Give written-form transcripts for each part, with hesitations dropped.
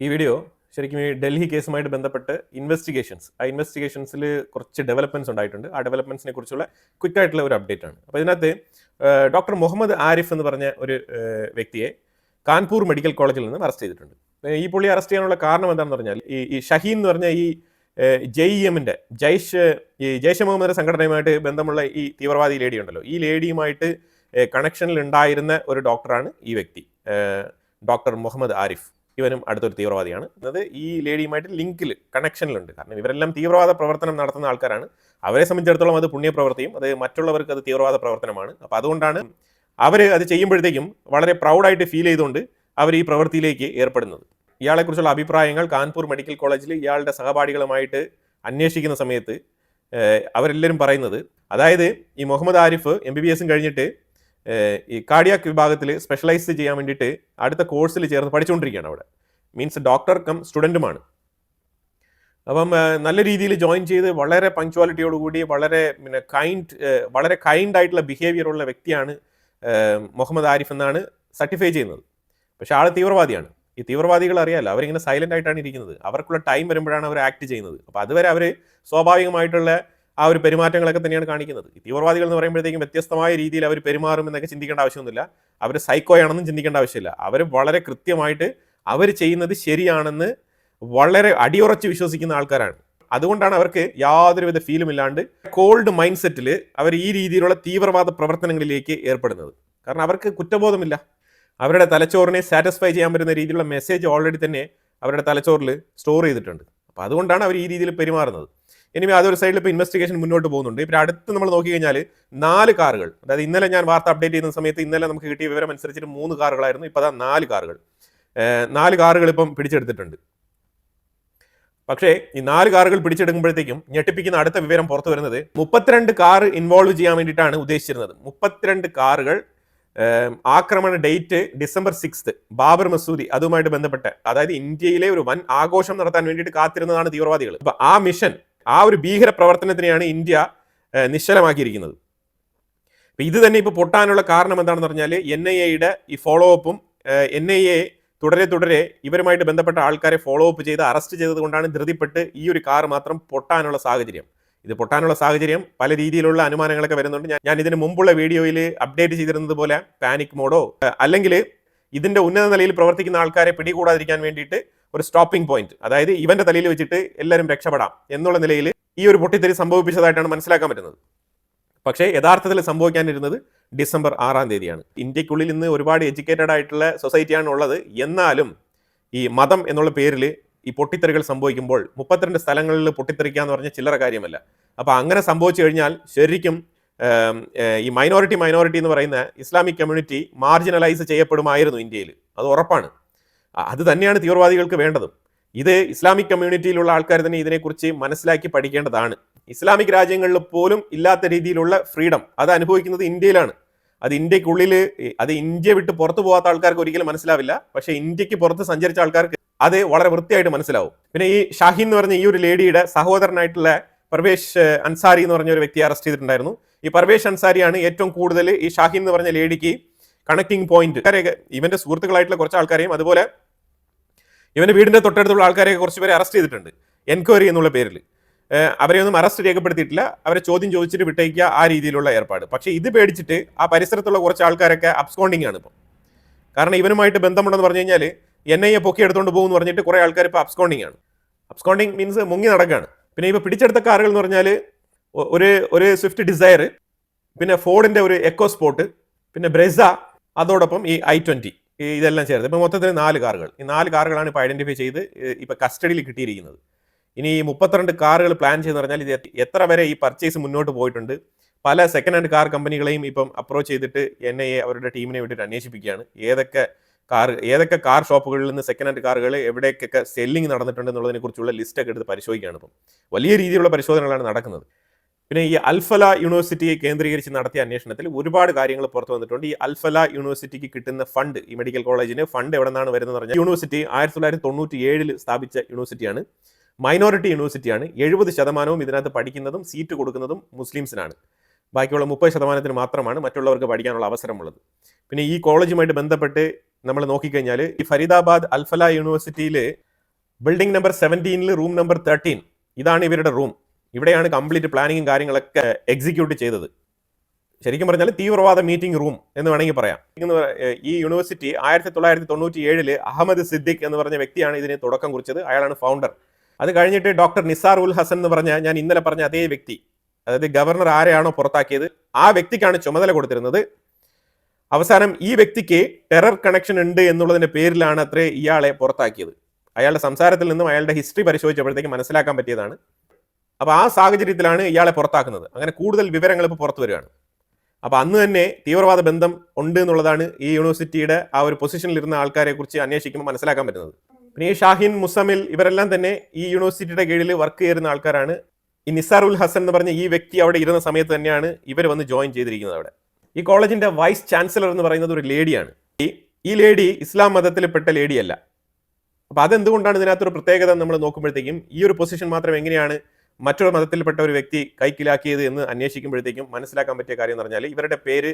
ഈ വീഡിയോ ശരിക്കും ഈ ഡൽഹി കേസുമായിട്ട് ബന്ധപ്പെട്ട് ഇൻവെസ്റ്റിഗേഷൻസിൽ കുറച്ച് ഡെവലപ്മെന്റ്സ് ഉണ്ടായിട്ടുണ്ട്. ആ ഡെവലപ്മെന്റ്സിനെ കുറിച്ചുള്ള ക്വിക്ക് ആയിട്ടുള്ള ഒരു അപ്ഡേറ്റ് ആണ്. അപ്പോൾ ഇതിനകത്ത് ഡോക്ടർ മുഹമ്മദ് ആരിഫ് എന്ന് പറഞ്ഞ ഒരു വ്യക്തിയെ കാൺപൂർ മെഡിക്കൽ കോളേജിൽ നിന്ന് അറസ്റ്റ് ചെയ്തിട്ടുണ്ട്. ഈ പുള്ളി അറസ്റ്റ് ചെയ്യാനുള്ള കാരണം എന്താണെന്ന് പറഞ്ഞാൽ ഈ ഷഹീൻ എന്ന് പറഞ്ഞ ഈ JEMന്റെ ജയ്ഷെ മുഹമ്മദ് സംഘടനയുമായിട്ട് ബന്ധമുള്ള ഈ തീവ്രവാദി ലേഡി ഉണ്ടല്ലോ, ഈ ലേഡിയുമായിട്ട് കണക്ഷനിൽ ഉണ്ടായിരുന്ന ഒരു ഡോക്ടറാണ് ഈ വ്യക്തി, ഡോക്ടർ മുഹമ്മദ് ആരിഫ്. ഇവനും അടുത്തൊരു തീവ്രവാദിയാണ്. എന്നത് ഈ ലേഡിയുമായിട്ട് കണക്ഷനിലുണ്ട്. കാരണം ഇവരെല്ലാം തീവ്രവാദ പ്രവർത്തനം നടത്തുന്ന ആൾക്കാരാണ്. അവരെ സംബന്ധിച്ചിടത്തോളം അത് പുണ്യപ്രവൃത്തിയും അത് മറ്റുള്ളവർക്ക് അത് തീവ്രവാദ പ്രവർത്തനമാണ്. അപ്പോൾ അതുകൊണ്ടാണ് അവർ അത് ചെയ്യുമ്പോഴത്തേക്കും വളരെ പ്രൗഡായിട്ട് ഫീൽ ചെയ്തുകൊണ്ട് അവർ ഈ പ്രവൃത്തിയിലേക്ക് ഏർപ്പെടുന്നത്. ഇയാളെക്കുറിച്ചുള്ള അഭിപ്രായങ്ങൾ കാൺപൂർ മെഡിക്കൽ കോളേജിൽ ഇയാളുടെ സഹപാഠികളുമായിട്ട് അന്വേഷിക്കുന്ന സമയത്ത് അവരെല്ലാവരും പറയുന്നത്, അതായത് ഈ മുഹമ്മദ് ആരിഫ് MBBS കഴിഞ്ഞിട്ട് ഈ കാർഡിയാക് വിഭാഗത്തിൽ സ്പെഷ്യലൈസ് ചെയ്യാൻ വേണ്ടിയിട്ട് അടുത്ത കോഴ്സിൽ ചേർന്ന് പഠിച്ചുകൊണ്ടിരിക്കുകയാണ്. അവിടെ മീൻസ് ഡോക്ടർ കം സ്റ്റുഡൻറ്റുമാണ്. അപ്പം നല്ല രീതിയിൽ ജോയിൻ ചെയ്ത് വളരെ പങ്ക്ച്വാലിറ്റിയോടുകൂടി വളരെ കൈൻഡ് ആയിട്ടുള്ള ബിഹേവിയർ ഉള്ള വ്യക്തിയാണ് മുഹമ്മദ് ആരിഫ് എന്നാണ് സർട്ടിഫൈ ചെയ്യുന്നത്. പക്ഷെ ആൾ തീവ്രവാദിയാണ്. ഈ തീവ്രവാദികൾ അറിയാമല്ലോ, അവരിങ്ങനെ സൈലന്റ് ആയിട്ടാണ് ഇരിക്കുന്നത്. അവർക്കുള്ള ടൈം വരുമ്പോഴാണ് അവർ ആക്ട് ചെയ്യുന്നത്. അപ്പോൾ അതുവരെ അവർ സ്വാഭാവികമായിട്ടുള്ള ആ ഒരു പെരുമാറ്റങ്ങളൊക്കെ തന്നെയാണ് കാണിക്കുന്നത്. ഈ തീവ്രവാദികൾ എന്ന് പറയുമ്പോഴത്തേക്കും വ്യത്യസ്തമായ രീതിയിൽ അവർ പെരുമാറും എന്നൊക്കെ ചിന്തിക്കേണ്ട ആവശ്യമൊന്നുമില്ല. അവർ സൈക്കോയാണെന്നും ചിന്തിക്കേണ്ട ആവശ്യമില്ല. അവർ വളരെ കൃത്യമായിട്ട് അവർ ചെയ്യുന്നത് ശരിയാണെന്ന് വളരെ അടിയുറച്ച് വിശ്വസിക്കുന്ന ആൾക്കാരാണ്. അതുകൊണ്ടാണ് അവർക്ക് യാതൊരുവിധ ഫീലും ഇല്ലാണ്ട് കോൾഡ് മൈൻഡ് സെറ്റിൽ അവർ ഈ രീതിയിലുള്ള തീവ്രവാദ പ്രവർത്തനങ്ങളിലേക്ക് ഏർപ്പെടുന്നത്. കാരണം അവർക്ക് കുറ്റബോധമില്ല. അവരുടെ തലച്ചോറിനെ സാറ്റിസ്ഫൈ ചെയ്യാൻ പറ്റുന്ന രീതിയിലുള്ള മെസ്സേജ് ഓൾറെഡി തന്നെ അവരുടെ തലച്ചോറിൽ സ്റ്റോർ ചെയ്തിട്ടുണ്ട്. അപ്പോൾ അതുകൊണ്ടാണ് അവർ ഈ രീതിയിൽ പെരുമാറുന്നത്. ഇനി അതൊരു സൈഡിൽ ഇപ്പോൾ ഇൻവെസ്റ്റിഗേഷൻ മുന്നോട്ട് പോകുന്നുണ്ട്. ഇപ്പോൾ അടുത്ത് നമ്മൾ നോക്കിക്കഴിഞ്ഞാൽ 4 കാറുകൾ, അതായത് ഇന്നലെ ഞാൻ വാർത്ത അപ്ഡേറ്റ് ചെയ്യുന്ന സമയത്ത് ഇന്നലെ നമുക്ക് കിട്ടിയ വിവരം അനുസരിച്ചിട്ട് 3 കാറുകളായിരുന്നു. ഇപ്പോൾ അതാ 4 കാറുകൾ ഇപ്പം പിടിച്ചെടുത്തിട്ടുണ്ട്. പക്ഷേ ഈ 4 കാറുകൾ പിടിച്ചെടുക്കുമ്പോഴത്തേക്കും ഞെട്ടിപ്പിക്കുന്ന അടുത്ത വിവരം പുറത്തു വരുന്നത് 32 കാർ ഇൻവോൾവ് ചെയ്യാൻ വേണ്ടിയിട്ടാണ് ഉദ്ദേശിച്ചിരുന്നത്. 32 കാറുകൾ ആക്രമണ ഡേറ്റ് December 6 ബാബർ മസൂദി അതുമായിട്ട് ബന്ധപ്പെട്ട്, അതായത് ഇന്ത്യയിലെ ഒരു വൻ ആഘോഷം നടത്താൻ വേണ്ടിയിട്ട് കാത്തിരുന്നതാണ് തീവ്രവാദികൾ. അപ്പൊ ആ മിഷൻ, ആ ഒരു ഭീകര പ്രവർത്തനത്തിനെയാണ് ഇന്ത്യ നിശ്ചലമാക്കിയിരിക്കുന്നത്. അപ്പൊ ഇത് തന്നെ ഇപ്പൊ പൊട്ടാനുള്ള കാരണം എന്താണെന്ന് പറഞ്ഞാൽ NIAയുടെ ഈ ഫോളോ അപ്പും NIA തുടരെ ഇവരുമായിട്ട് ബന്ധപ്പെട്ട ആൾക്കാരെ ഫോളോ അപ്പ് ചെയ്ത് അറസ്റ്റ് ചെയ്തത് കൊണ്ടാണ് ധൃതിപ്പെട്ട് ഈ ഒരു കാർ മാത്രം പൊട്ടാനുള്ള സാഹചര്യം. ഇത് പൊട്ടാനുള്ള സാഹചര്യം പല രീതിയിലുള്ള അനുമാനങ്ങളൊക്കെ വരുന്നുണ്ട്. ഞാൻ ഇതിന് മുമ്പുള്ള വീഡിയോയിൽ അപ്ഡേറ്റ് ചെയ്തിരുന്നത് പോലെ പാനിക് മോഡോ അല്ലെങ്കിൽ ഇതിന്റെ ഉന്നത നിലയിൽ പ്രവർത്തിക്കുന്ന ആൾക്കാരെ പിടികൂടാതിരിക്കാൻ വേണ്ടിയിട്ട് ഒരു സ്റ്റോപ്പിംഗ് പോയിന്റ്, അതായത് ഇവന്റെ തലയിൽ വെച്ചിട്ട് എല്ലാവരും രക്ഷപ്പെടാം എന്നുള്ള നിലയിൽ ഈ ഒരു പൊട്ടിത്തെറി സംഭവിപ്പിച്ചതായിട്ടാണ് മനസ്സിലാക്കാൻ പറ്റുന്നത്. പക്ഷേ യഥാർത്ഥത്തിൽ സംഭവിക്കാനിരുന്നത് December 6 ഇന്ത്യക്കുള്ളിൽ ഇന്ന് ഒരുപാട് എഡ്യൂക്കേറ്റഡ് ആയിട്ടുള്ള സൊസൈറ്റിയാണ് ഉള്ളത്. എന്നാലും ഈ മതം എന്നുള്ള പേരിൽ ഈ പൊട്ടിത്തെറികൾ സംഭവിക്കുമ്പോൾ 32 സ്ഥലങ്ങളിൽ പൊട്ടിത്തെറിക്കുക എന്ന് പറഞ്ഞാൽ ചില്ലറ കാര്യമല്ല. അപ്പോൾ അങ്ങനെ സംഭവിച്ചു കഴിഞ്ഞാൽ ശരിക്കും ഈ മൈനോറിറ്റി എന്ന് പറയുന്ന ഇസ്ലാമിക് കമ്മ്യൂണിറ്റി മാർജിനലൈസ് ചെയ്യപ്പെടുമായിരുന്നു ഇന്ത്യയിൽ. അത് ഉറപ്പാണ്. അത് തന്നെയാണ് തീവ്രവാദികൾക്ക് വേണ്ടതും. ഇത് ഇസ്ലാമിക് കമ്മ്യൂണിറ്റിയിലുള്ള ആൾക്കാർ തന്നെ ഇതിനെക്കുറിച്ച് മനസ്സിലാക്കി പഠിക്കേണ്ടതാണ്. ഇസ്ലാമിക് രാജ്യങ്ങളിൽ പോലും ഇല്ലാത്ത രീതിയിലുള്ള ഫ്രീഡം അത് അനുഭവിക്കുന്നത് ഇന്ത്യയിലാണ്. അത് ഇന്ത്യക്കുള്ളിൽ, അത് ഇന്ത്യ വിട്ട് പുറത്തു പോകാത്ത ആൾക്കാർക്ക് ഒരിക്കലും മനസ്സിലാവില്ല. പക്ഷേ ഇന്ത്യക്ക് പുറത്ത് സഞ്ചരിച്ച ആൾക്കാർക്ക് അത് വളരെ വൃത്തിയായിട്ട് മനസ്സിലാവും. പിന്നെ ഈ ഷാഹിൻ എന്ന് പറഞ്ഞ ഈ ഒരു ലേഡിയുടെ സഹോദരനായിട്ടുള്ള പർവേഷ് അൻസാരി എന്ന് പറഞ്ഞ ഒരു വ്യക്തിയെ അറസ്റ്റ് ചെയ്തിട്ടുണ്ടായിരുന്നു. ഈ പർവേഷ് അൻസാരിയാണ് ഏറ്റവും കൂടുതൽ ഈ ഷാഹിൻ എന്ന് പറഞ്ഞ ലേഡിക്ക് കണക്ടിങ് പോയിന്റ്. ഇവന്റെ സുഹൃത്തുക്കളായിട്ടുള്ള കുറച്ച് ആൾക്കാരെയും അതുപോലെ ഇവന്റെ വീടിന്റെ തൊട്ടടുത്തുള്ള ആൾക്കാരെയൊക്കെ കുറച്ച് പേരെ അറസ്റ്റ് ചെയ്തിട്ടുണ്ട് എൻക്വയറി എന്നുള്ള പേരിൽ. അവരെയൊന്നും അറസ്റ്റ് രേഖപ്പെടുത്തിയിട്ടില്ല, അവരെ ചോദ്യം ചോദിച്ചിട്ട് വിട്ടയക്കുക, ആ രീതിയിലുള്ള ഏർപ്പാട്. പക്ഷേ ഇത് പേടിച്ചിട്ട് ആ പരിസരത്തുള്ള കുറച്ച് ആൾക്കാരൊക്കെ അബ്സ്കോണ്ടിങ് ആണ് ഇപ്പം. കാരണം ഇവനുമായിട്ട് ബന്ധമുണ്ടെന്ന് പറഞ്ഞു കഴിഞ്ഞാൽ NIA പൊക്കി എടുത്തുകൊണ്ട് പോകുമെന്ന് പറഞ്ഞിട്ട് കുറേ ആൾക്കാർ ഇപ്പോൾ അബ്സ്കോണ്ടിങ് ആണ്. അബ്സ്കോണ്ടിങ് മീൻസ് മുങ്ങി നടക്കുകയാണ്. പിന്നെ ഇപ്പോൾ പിടിച്ചെടുത്ത കാറുകൾ എന്ന് പറഞ്ഞാൽ ഒരു സ്വിഫ്റ്റ് ഡിസയർ, പിന്നെ ഫോർഡിന്റെ ഒരു എക്കോ സ്പോർട്ട്, പിന്നെ ബ്രെസ, അതോടൊപ്പം ഈ I-20, ഇതെല്ലാം ചേർത്ത് ഇപ്പോൾ മൊത്തത്തിൽ 4 കാറുകൾ. ഈ 4 കാറുകളാണ് ഇപ്പോൾ ഐഡന്റിഫൈ ചെയ്ത് ഇപ്പോൾ കസ്റ്റഡിയിൽ കിട്ടിയിരിക്കുന്നത്. ഇനി ഈ 32 കാറുകൾ പ്ലാൻ ചെയ്തെന്ന് പറഞ്ഞാൽ ഇത് എത്ര വരെ ഈ പർച്ചേസ് മുന്നോട്ട് പോയിട്ടുണ്ട്. പല സെക്കൻഡ് ഹാൻഡ് കാർ കമ്പനികളെയും ഇപ്പം അപ്രോച്ച് ചെയ്തിട്ട് NIA അവരുടെ ടീമിനെ വിട്ടിട്ട് അന്വേഷിപ്പിക്കുകയാണ്. ഏതൊക്കെ കാർ ഷോപ്പുകളിൽ നിന്ന് സെക്കൻഡ് ഹാൻഡ് കാറുകൾ എവിടേക്കൊക്കെ സെല്ലിംഗ് നടന്നിട്ടുണ്ട് എന്നുള്ളതിനെ കുറിച്ചുള്ള ലിസ്റ്റൊക്കെ എടുത്ത് പരിശോധിക്കുകയാണ്. ഇപ്പം വലിയ രീതിയിലുള്ള പരിശോധനകളാണ് നടക്കുന്നത്. പിന്നെ ഈ അൽഫല യൂണിവേഴ്സിറ്റിയെ കേന്ദ്രീകരിച്ച് നടത്തിയ അന്വേഷണത്തിൽ ഒരുപാട് കാര്യങ്ങൾ പുറത്തു വന്നിട്ടുണ്ട്. ഈ അൽഫല യൂണിവേഴ്സിറ്റിക്ക് കിട്ടുന്ന ഫണ്ട്, ഈ മെഡിക്കൽ കോളേജിന് ഫണ്ട് എവിടെ നിന്നാണ് വരുന്നത് പറഞ്ഞാൽ, യൂണിവേഴ്സിറ്റി 1997 സ്ഥാപിച്ച യൂണിവേഴ്സിറ്റിയാണ്. മൈനോറിറ്റി യൂണിവേഴ്സിറ്റിയാണ്. 70% ഇതിനകത്ത് പഠിക്കുന്നതും സീറ്റ് കൊടുക്കുന്നതും മുസ്ലിംസിനാണ്. ബാക്കിയുള്ള 30% മാത്രമാണ് മറ്റുള്ളവർക്ക് പഠിക്കാനുള്ള അവസരമുള്ളത്. പിന്നെ ഈ കോളേജുമായിട്ട് ബന്ധപ്പെട്ട് നമ്മൾ നോക്കിക്കഴിഞ്ഞാൽ ഈ ഫരീദാബാദ് അൽഫല യൂണിവേഴ്സിറ്റിയിൽ ബിൽഡിംഗ് നമ്പർ 17 റൂം നമ്പർ 13 ഇതാണ് ഇവരുടെ റൂം. ഇവിടെയാണ് കംപ്ലീറ്റ് പ്ലാനിങ്ങും കാര്യങ്ങളൊക്കെ എക്സിക്യൂട്ട് ചെയ്തത്. ശരിക്കും പറഞ്ഞാൽ തീവ്രവാദ മീറ്റിംഗ് റൂം എന്ന് വേണമെങ്കിൽ പറയാം. ഈ യൂണിവേഴ്സിറ്റി 1997 അഹമ്മദ് സിദ്ദിഖ് എന്ന് പറഞ്ഞ വ്യക്തിയാണ് ഇതിന് തുടക്കം കുറിച്ചത്. അയാളാണ് ഫൗണ്ടർ. അത് കഴിഞ്ഞിട്ട് ഡോക്ടർ നിസാർ ഉൽ ഹസൻ എന്ന് പറഞ്ഞ ഞാൻ ഇന്നലെ പറഞ്ഞ അതേ വ്യക്തി, അതായത് ഗവർണർ ആരെയാണോ പുറത്താക്കിയത് ആ വ്യക്തിക്കാണ് ചുമതല കൊടുത്തിരുന്നത്. അവസാനം ഈ വ്യക്തിക്ക് ടെറർ കണക്ഷൻ ഉണ്ട് എന്നുള്ളതിന്റെ പേരിലാണ് അത്രേ ഇയാളെ പുറത്താക്കിയത്. അയാളുടെ സംസാരത്തിൽ നിന്നും അയാളുടെ ഹിസ്റ്ററി പരിശോധിച്ചപ്പോഴത്തേക്ക് മനസ്സിലാക്കാൻ പറ്റിയതാണ്. അപ്പോൾ ആ സാഹചര്യത്തിലാണ് ഇയാളെ പുറത്താക്കുന്നത്. അങ്ങനെ കൂടുതൽ വിവരങ്ങൾ ഇപ്പോൾ പുറത്തു വരികയാണ്. അപ്പോൾ അന്ന് തന്നെ തീവ്രവാദ ബന്ധം ഉണ്ട് എന്നുള്ളതാണ് ഈ യൂണിവേഴ്സിറ്റിയുടെ ആ ഒരു പൊസിഷനിൽ ഇരുന്ന ആൾക്കാരെ കുറിച്ച് അന്വേഷിക്കുമ്പോൾ മനസ്സിലാക്കാൻ പറ്റുന്നത്. പിന്നെ ഈ ഷാഹിൻ മുസമിൽ ഇവരെല്ലാം തന്നെ ഈ യൂണിവേഴ്സിറ്റിയുടെ കീഴിൽ വർക്ക് ചെയ്യുന്ന ആൾക്കാരാണ്. ഈ നിസാർ ഉൽ ഹസൻ എന്ന് പറഞ്ഞ ഈ വ്യക്തി അവിടെ ഇരുന്ന സമയത്ത് തന്നെയാണ് ഇവർ വന്ന് ജോയിൻ ചെയ്തിരിക്കുന്നത് അവിടെ. ഈ കോളേജിന്റെ വൈസ് ചാൻസലർ എന്ന് പറയുന്നത് ഒരു ലേഡിയാണ്. ഈ ലേഡി ഇസ്ലാം മതത്തിൽപ്പെട്ട ലേഡിയല്ല. അപ്പോൾ അതെന്തുകൊണ്ടാണ് ഇതിനകത്തൊരു പ്രത്യേകത നമ്മൾ നോക്കുമ്പോഴത്തേക്കും ഈ ഒരു പൊസിഷൻ മാത്രം എങ്ങനെയാണ് മറ്റൊരു മതത്തിൽപ്പെട്ട ഒരു വ്യക്തി കൈക്കലാക്കിയത് എന്ന് അന്വേഷിക്കുമ്പോഴത്തേക്കും മനസ്സിലാക്കാൻ പറ്റിയ കാര്യം എന്ന് പറഞ്ഞാൽ ഇവരുടെ പേര്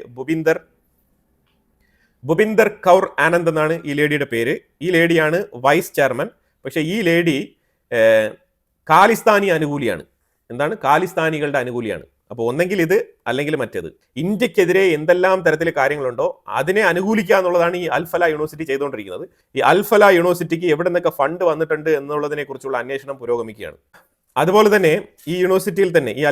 ഭുപിന്ദർ കൗർ ആനന്ദ് എന്നാണ് ഈ ലേഡിയുടെ പേര്. ഈ ലേഡിയാണ് വൈസ് ചെയർമാൻ. പക്ഷേ ഈ ലേഡി ഖാലിസ്ഥാനി അനുകൂലിയാണ്. എന്താണ്? ഖാലിസ്ഥാനികളുടെ അനുകൂലിയാണ്. അപ്പോൾ ഒന്നെങ്കിൽ ഇത് അല്ലെങ്കിൽ മറ്റേത്. ഇന്ത്യക്കെതിരെ എന്തെല്ലാം തരത്തിലെ കാര്യങ്ങളുണ്ടോ അതിനെ അനുകൂലിക്കുക എന്നുള്ളതാണ് ഈ അൽഫല യൂണിവേഴ്സിറ്റി ചെയ്തുകൊണ്ടിരിക്കുന്നത്. ഈ അൽഫല യൂണിവേഴ്സിറ്റിക്ക് എവിടെ നിന്നൊക്കെ ഫണ്ട് വന്നിട്ടുണ്ട് എന്നുള്ളതിനെ കുറിച്ചുള്ള അന്വേഷണം പുരോഗമിക്കുകയാണ്. അതുപോലെ തന്നെ ഈ യൂണിവേഴ്സിറ്റിയിൽ തന്നെ ഈ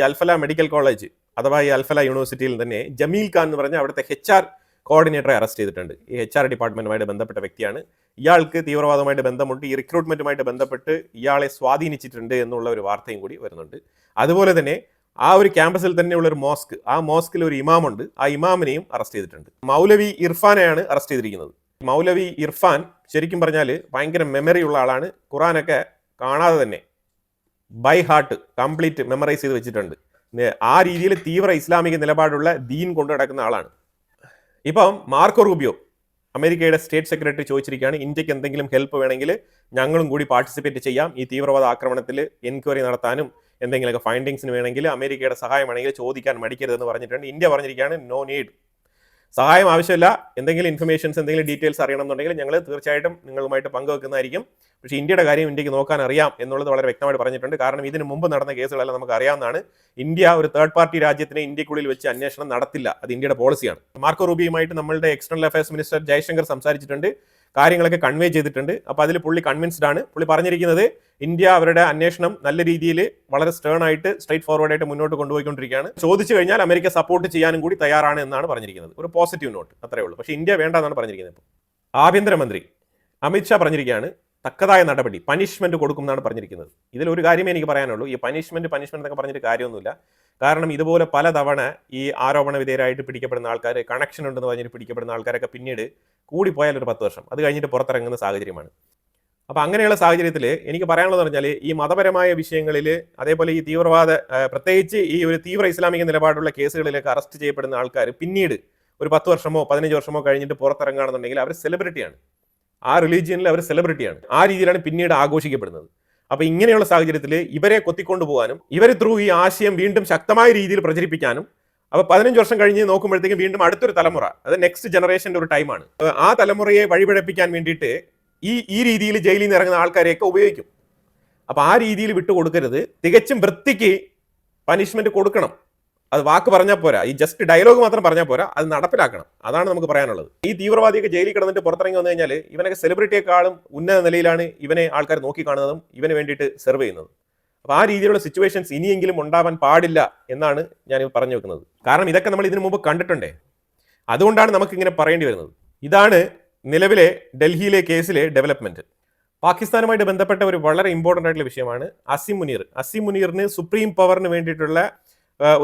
അൽഫല മെഡിക്കൽ കോളേജ് അഥവാ ഈ അൽഫല യൂണിവേഴ്സിറ്റിയിൽ തന്നെ ജമീൽ ഖാൻ എന്ന് പറഞ്ഞ അവിടുത്തെ HR കോർഡിനേറ്ററെ അറസ്റ്റ് ചെയ്തിട്ടുണ്ട്. ഈ HR ഡിപ്പാർട്ട്മെന്റുമായിട്ട് ബന്ധപ്പെട്ട വ്യക്തിയാണ്. ഇയാൾക്ക് തീവ്രവാദവുമായിട്ട് ബന്ധമുണ്ട്. ഈ റിക്രൂട്ട്മെന്റുമായിട്ട് ബന്ധപ്പെട്ട് ഇയാളെ സ്വാധീനിച്ചിട്ടുണ്ട് എന്നുള്ള ഒരു വാർത്തയും കൂടി വരുന്നുണ്ട്. അതുപോലെ തന്നെ ആ ഒരു ക്യാമ്പസിൽ തന്നെയുള്ള ഒരു മോസ്ക്, ആ മോസ്കിൽ ഒരു ഇമാമുണ്ട്. ആ ഇമാമിനെയും അറസ്റ്റ് ചെയ്തിട്ടുണ്ട്. മൗലവി ഇർഫാനെയാണ് അറസ്റ്റ് ചെയ്തിരിക്കുന്നത്. മൗലവി ഇർഫാൻ ശരിക്കും പറഞ്ഞാൽ ഭയങ്കര മെമ്മറി ഉള്ള ആളാണ്. ഖുറാനൊക്കെ കാണാതെ തന്നെ ബൈ ഹാർട്ട് കംപ്ലീറ്റ് മെമ്മറൈസ് ചെയ്ത് വെച്ചിട്ടുണ്ട്. ആ രീതിയിൽ തീവ്ര ഇസ്ലാമിക നിലപാടുള്ള ദീൻ കൊണ്ടു നടക്കുന്ന ആളാണ്. ഇപ്പം മാർക്കോ റൂബിയോ അമേരിക്കയുടെ സ്റ്റേറ്റ് സെക്രട്ടറി ചോദിച്ചിരിക്കുകയാണ്, ഇന്ത്യക്ക് എന്തെങ്കിലും ഹെൽപ്പ് വേണമെങ്കിൽ ഞങ്ങളും കൂടി പാർട്ടിസിപ്പേറ്റ് ചെയ്യാം. ഈ തീവ്രവാദ ആക്രമണത്തിൽ എൻക്വയറി നടത്താനും എന്തെങ്കിലുമൊക്കെ ഫൈൻഡിങ്സിന് വേണമെങ്കിൽ അമേരിക്കയുടെ സഹായം വേണമെങ്കിൽ ചോദിക്കാൻ മടിക്കരുതെന്ന് പറഞ്ഞിട്ടുണ്ട്. ഇന്ത്യ പറഞ്ഞിരിക്കുകയാണ് നോ നീഡ്, സഹായം ആവശ്യമില്ല. എന്തെങ്കിലും ഇൻഫർമേഷൻസ് എന്തെങ്കിലും ഡീറ്റെയിൽസ് അറിയണം എന്നുണ്ടെങ്കിൽ ഞങ്ങൾ തീർച്ചയായിട്ടും നിങ്ങളുമായിട്ട് പങ്കുവെക്കുന്നതായിരിക്കും. പക്ഷേ ഇന്ത്യയുടെ കാര്യം ഇന്ത്യക്ക് നോക്കാൻ അറിയാം എന്നുള്ളത് വളരെ വ്യക്തമായിട്ട് പറഞ്ഞിട്ടുണ്ട്. കാരണം ഇതിന് മുമ്പ് നടന്ന കേസുകളെല്ലാം നമുക്ക് അറിയാവുന്നതാണ്. ഇന്ത്യ ഒരു തേർഡ് പാർട്ടി രാജ്യത്തിനെ ഇന്ത്യക്കുള്ളിൽ വെച്ച് അന്വേഷണം നടത്തില്ല. അത് ഇന്ത്യയുടെ പോളിസിയാണ്. മാർക്കോ റൂബിയുമായിട്ട് നമ്മളുടെ എക്സ്റ്റേണൽ അഫയേഴ്സ് മിനിസ്റ്റർ ജയശങ്കർ സംസാരിച്ചിട്ടുണ്ട്. കാര്യങ്ങളൊക്കെ കൺവേ ചെയ്തിട്ടുണ്ട്. അപ്പോൾ അതിൽ പുള്ളി കൺവിൻസ്ഡ് ആണ്. പുള്ളി പറഞ്ഞിരിക്കുന്നത് ഇന്ത്യ അവരുടെ അന്വേഷണം നല്ല രീതിയിൽ വളരെ സ്റ്റേൺ ആയിട്ട് സ്ട്രൈറ്റ് ഫോർവേഡ് ആയിട്ട് മുന്നോട്ട് കൊണ്ടുപോയിക്കൊണ്ടിരിക്കുകയാണ്. ചോദിച്ചു കഴിഞ്ഞാൽ അമേരിക്ക സപ്പോർട്ട് ചെയ്യാനും കൂടി തയ്യാറാണ് എന്നാണ് പറഞ്ഞിരിക്കുന്നത്. ഒരു പോസിറ്റീവ് നോട്ട് അത്രേ ഉള്ളൂ. പക്ഷേ ഇന്ത്യ വേണ്ടെന്നാണ് പറഞ്ഞിരിക്കുന്നത്. ഇപ്പോൾ ആഭ്യന്തരമന്ത്രി അമിത്ഷാ പറഞ്ഞിരിക്കുകയാണ് തക്കതായ നടപടി, പനിഷ്മെന്റ് കൊടുക്കും എന്നാണ് പറഞ്ഞിരിക്കുന്നത്. ഇതിലൊരു കാര്യമേ എനിക്ക് പറയാനുള്ളൂ. ഈ പനിഷ്മെന്റ് എന്നൊക്കെ പറഞ്ഞിട്ട് കാര്യമൊന്നുമില്ല. കാരണം ഇതുപോലെ പലതവണ ഈ ആരോപണ വിധേയരായിട്ട് പിടിക്കപ്പെടുന്ന ആൾക്കാർ, കണക്ഷൻ ഉണ്ടെന്ന് പറഞ്ഞിട്ട് പിടിക്കപ്പെടുന്ന ആൾക്കാരൊക്കെ പിന്നീട് കൂടിപ്പോയാൽ ഒരു 10 വർഷം അത് കഴിഞ്ഞിട്ട് പുറത്തിറങ്ങുന്ന സാഹചര്യമാണ്. അപ്പോൾ അങ്ങനെയുള്ള സാഹചര്യത്തിൽ എനിക്ക് പറയാനുള്ളത് പറഞ്ഞാൽ ഈ മതപരമായ വിഷയങ്ങളിൽ, അതേപോലെ ഈ തീവ്രവാദ, പ്രത്യേകിച്ച് ഈ ഒരു തീവ്ര ഇസ്ലാമിക നിലപാടുള്ള കേസുകളിലേക്ക് അറസ്റ്റ് ചെയ്യപ്പെടുന്ന ആൾക്കാർ പിന്നീട് ഒരു 10 വർഷമോ 15 വർഷമോ കഴിഞ്ഞിട്ട് പുറത്തിറങ്ങുകയാണെന്നുണ്ടെങ്കിൽ അവർ സെലിബ്രിറ്റിയാണ്. ആ റിലീജിയനിൽ അവർ സെലിബ്രിറ്റിയാണ്. ആ രീതിയിലാണ് പിന്നീട് ആഘോഷിക്കപ്പെടുന്നത്. അപ്പോൾ ഇങ്ങനെയുള്ള സാഹചര്യത്തിൽ ഇവരെ കൊത്തിക്കൊണ്ടു പോകാനും ഇവർ ത്രൂ ഈ ആശയം വീണ്ടും ശക്തമായ രീതിയിൽ പ്രചരിപ്പിക്കാനും, അപ്പോൾ 15 വർഷം കഴിഞ്ഞ് നോക്കുമ്പോഴത്തേക്കും വീണ്ടും അടുത്തൊരു തലമുറ, അത് നെക്സ്റ്റ് ജനറേഷൻ്റെ ഒരു ടൈമാണ്. ആ തലമുറയെ വഴിപിഴപ്പിക്കാൻ വേണ്ടിയിട്ട് ഈ രീതിയിൽ ജയിലിൽ നിന്ന് ഇറങ്ങുന്ന ആൾക്കാരെയൊക്കെ ഉപയോഗിക്കും. അപ്പോൾ ആ രീതിയിൽ വിട്ടുകൊടുക്കരുത്. തികച്ചും വൃത്തിക്ക് പനിഷ്മെന്റ് കൊടുക്കണം. അത് വാക്ക് പറഞ്ഞാൽ പോരാ, ഈ ജസ്റ്റ് ഡയലോഗ് മാത്രം പറഞ്ഞാൽ പോരാ, അത് നടപ്പിലാക്കണം. അതാണ് നമുക്ക് പറയാനുള്ളത്. ഈ തീവ്രവാദിയൊക്കെ ജയിലിൽ കിടന്നിട്ട് പുറത്തിറങ്ങി വന്നു കഴിഞ്ഞാൽ ഇവനൊക്കെ സെലിബ്രിറ്റിയെക്കാളും ഉന്നത നിലയിലാണ് ഇവനെ ആൾക്കാർ നോക്കിക്കാണുന്നതും ഇവന് വേണ്ടിയിട്ട് സെർവ് ചെയ്യുന്നതും. അപ്പോൾ ആ രീതിയിലുള്ള സിറ്റുവേഷൻസ് ഇനിയെങ്കിലും ഉണ്ടാവാൻ പാടില്ല എന്നാണ് ഞാൻ പറഞ്ഞു വെക്കുന്നത്. കാരണം ഇതൊക്കെ നമ്മൾ ഇതിനു മുമ്പ് കണ്ടിട്ടുണ്ടേ. അതുകൊണ്ടാണ് നമുക്കിങ്ങനെ പറയേണ്ടി വരുന്നത്. ഇതാണ് നിലവിലെ ഡൽഹിയിലെ കേസിലെ ഡെവലപ്മെന്റ്. പാകിസ്ഥാനുമായിട്ട് ബന്ധപ്പെട്ട ഒരു വളരെ ഇമ്പോർട്ടൻ്റ് ആയിട്ടുള്ള വിഷയമാണ് അസിം മുനീറിന് സുപ്രീം പവറിന് വേണ്ടിയിട്ടുള്ള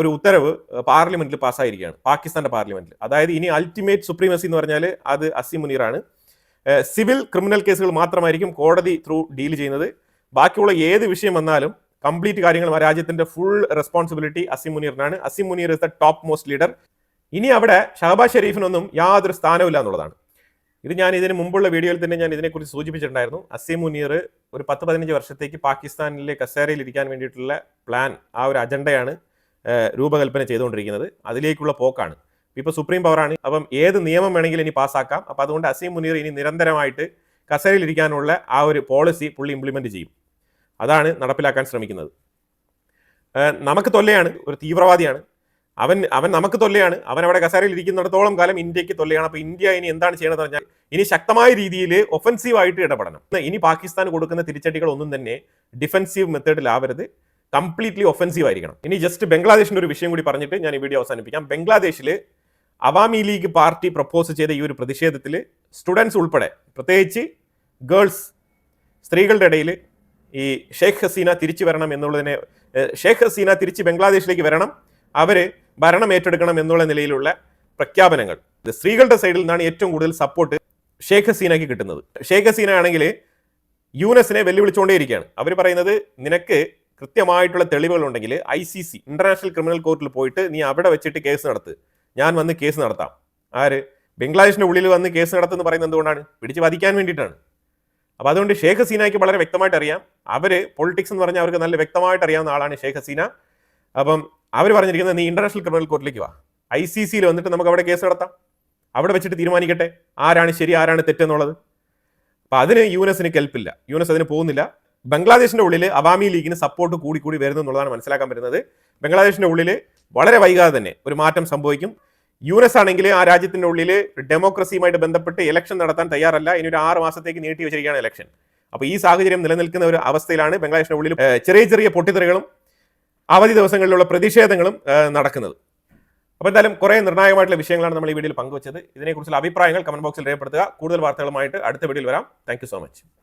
ഒരു ഉത്തരവ് പാർലമെന്റിൽ പാസ്സായിരിക്കുകയാണ്, പാകിസ്ഥാന്റെ പാർലമെന്റിൽ. അതായത് ഇനി അൾട്ടിമേറ്റ് സുപ്രീമസി എന്ന് പറഞ്ഞാൽ അത് അസിം മുനീറാണ്. സിവിൽ ക്രിമിനൽ കേസുകൾ മാത്രമായിരിക്കും കോടതി ത്രൂ ഡീൽ ചെയ്യുന്നത്. ബാക്കിയുള്ള ഏത് വിഷയം വന്നാലും കംപ്ലീറ്റ് കാര്യങ്ങൾ രാജ്യത്തിന്റെ ഫുൾ റെസ്പോൺസിബിലിറ്റി അസിം മുനീറിനാണ്. Asim Munir is the top most leader. ഇനി അവിടെ ഷഹബാസ് ഷെരീഫിനൊന്നും യാതൊരു സ്ഥാനമില്ല എന്നുള്ളതാണ്. ഇത് ഞാൻ ഇതിന് മുമ്പുള്ള വീഡിയോയിൽ തന്നെ ഞാൻ ഇതിനെക്കുറിച്ച് സൂചിപ്പിച്ചിട്ടുണ്ടായിരുന്നു. അസിം മുനീർ ഒരു 10-15 വർഷത്തേക്ക് പാകിസ്ഥാനിലെ കസേരയിൽ ഇരിക്കാൻ വേണ്ടിയിട്ടുള്ള പ്ലാൻ, ആ ഒരു അജണ്ടയാണ് രൂപകൽപ്പന ചെയ്തുകൊണ്ടിരിക്കുന്നത്. അതിലേക്കുള്ള പോക്കാണ്. ഇപ്പോൾ സുപ്രീം പവറാണ്. അപ്പം ഏത് നിയമം വേണമെങ്കിലും ഇനി പാസ്സാക്കാം. അപ്പം അതുകൊണ്ട് അസിം മുനീർ ഇനി നിരന്തരമായിട്ട് കസേരയിലിരിക്കാനുള്ള ആ ഒരു പോളിസി പുള്ളി ഇംപ്ലിമെന്റ് ചെയ്യും. അതാണ് നടപ്പിലാക്കാൻ ശ്രമിക്കുന്നത്. നമുക്ക് തൊല്ലയാണ്, ഒരു തീവ്രവാദിയാണ് അവൻ. നമുക്ക് തൊല്ലയാണ്. അവൻ അവിടെ കസേരയിൽ ഇരിക്കുന്നിടത്തോളം കാലം ഇന്ത്യക്ക് തൊല്ലയാണ്. അപ്പോൾ ഇന്ത്യ ഇനി എന്താണ് ചെയ്യണമെന്ന് പറഞ്ഞാൽ ഇനി ശക്തമായ രീതിയിൽ ഒഫൻസീവായിട്ട് ഇടപെടണം. ഇനി പാകിസ്ഥാൻ കൊടുക്കുന്ന തിരിച്ചടികൾ ഒന്നും തന്നെ ഡിഫെൻസീവ് മെത്തേഡിലാവരുത്, കംപ്ലീറ്റ്ലി ഒഫൻസീവ് ആയിരിക്കണം. ഇനി ജസ്റ്റ് ബംഗ്ലാദേശിന്റെ ഒരു വിഷയം കൂടി പറഞ്ഞിട്ട് ഞാൻ ഈ വീഡിയോ അവസാനിപ്പിക്കാം. ബംഗ്ലാദേശിൽ അവാമി ലീഗ് പാർട്ടി പ്രപ്പോസ് ചെയ്ത ഈ ഒരു പ്രതിഷേധത്തിൽ സ്റ്റുഡൻസ് ഉൾപ്പെടെ, പ്രത്യേകിച്ച് ഗേൾസ്, സ്ത്രീകളുടെ ഇടയിൽ ഈ ഷെയ്ഖ് ഹസീന തിരിച്ചു വരണം എന്നുള്ളതിനെ, ഷെയ്ഖ് ഹസീന തിരിച്ച് ബംഗ്ലാദേശിലേക്ക് വരണം, അവര് ഭരണം ഏറ്റെടുക്കണം എന്നുള്ള നിലയിലുള്ള പ്രഖ്യാപനങ്ങൾ. സ്ത്രീകളുടെ സൈഡിൽ നിന്നാണ് ഏറ്റവും കൂടുതൽ സപ്പോർട്ട് ഷെയ്ഖ് ഹസീനയ്ക്ക് കിട്ടുന്നത്. ഷെയ്ഖ് ഹസീന ആണെങ്കിൽ യൂനസിനെ വെല്ലുവിളിച്ചുകൊണ്ടേയിരിക്കുകയാണ്. അവർ പറയുന്നത്, നിനക്ക് കൃത്യമായിട്ടുള്ള തെളിവുകൾ ഉണ്ടെങ്കിൽ ICC ഇന്റർനാഷണൽ ക്രിമിനൽ കോർട്ടിൽ പോയിട്ട് നീ അവിടെ വെച്ചിട്ട് കേസ് നടത്ത്, ഞാൻ വന്ന് കേസ് നടത്താം. ആര്? ബംഗ്ലാദേശിന്റെ ഉള്ളിൽ വന്ന് കേസ് നടത്തുന്ന പറയുന്നത് എന്തുകൊണ്ടാണ്? പിടിച്ച് വധിക്കാൻ വേണ്ടിയിട്ടാണ്. അപ്പോൾ അതുകൊണ്ട് ഷെയ്ഖ് ഹസീനയ്ക്ക് വളരെ വ്യക്തമായിട്ട് അറിയാം. അവര് പൊളിറ്റിക്സ് എന്ന് പറഞ്ഞാൽ അവർക്ക് നല്ല വ്യക്തമായിട്ട് അറിയാവുന്ന ആളാണ് ഷെയ്ഖ് ഹസീന. അപ്പം അവർ പറഞ്ഞിരിക്കുന്നത്, നീ ഇന്റർനാഷണൽ ക്രിമിനൽ കോർട്ടിലേക്ക് വാ, ICCയിൽ വന്നിട്ട് നമുക്ക് അവിടെ കേസ് നടത്താം, അവിടെ വെച്ചിട്ട് തീരുമാനിക്കട്ടെ ആരാണ് ശരി ആരാണ് തെറ്റെന്നുള്ളത്. അപ്പം അതിന് യൂനസിന് കെൽപ്പില്ല, യൂനസ് അതിന് പോകുന്നില്ല. ബംഗ്ലാദേശിന്റെ ഉള്ളിൽ അവാമി ലീഗിന് സപ്പോർട്ട് കൂടി വരുന്നു എന്നുള്ളതാണ് മനസ്സിലാക്കാൻ പറ്റുന്നത്. ബംഗ്ലാദേശിന്റെ ഉള്ളിൽ വളരെ വൈകാതെ തന്നെ ഒരു മാറ്റം സംഭവിക്കും. യൂനസ് ആണെങ്കിൽ ആ രാജ്യത്തിന്റെ ഉള്ളിൽ ഡെമോക്രസിയുമായിട്ട് ബന്ധപ്പെട്ട് ഇലക്ഷൻ നടത്താൻ തയ്യാറല്ല. ഇനി ഒരു 6 മാസത്തേക്ക് നീട്ടി വെച്ചിരിക്കുകയാണ് ഇലക്ഷൻ. അപ്പോൾ ഈ സാഹചര്യം നിലനിൽക്കുന്ന ഒരു അവസ്ഥയിലാണ് ബംഗ്ലാദേശിന്റെ ഉള്ളിൽ ചെറിയ ചെറിയ പൊട്ടിത്തെറികളും അവധി ദിവസങ്ങളിലുള്ള പ്രതിഷേധങ്ങളും നടക്കുന്നത്. അപ്പോൾ എന്തായാലും കുറേ നിർണായകമായിട്ടുള്ള വിഷയങ്ങളാണ് നമ്മൾ ഈ വീഡിയോയിൽ പങ്കുവച്ചത്. ഇതിനെക്കുറിച്ചുള്ള അഭിപ്രായങ്ങൾ കമന്റ് ബോക്സിൽ രേഖപ്പെടുത്തുക. കൂടുതൽ വാർത്തകളുമായിട്ട് അടുത്ത വീഡിയോയിൽ വരാം. Thank you so much.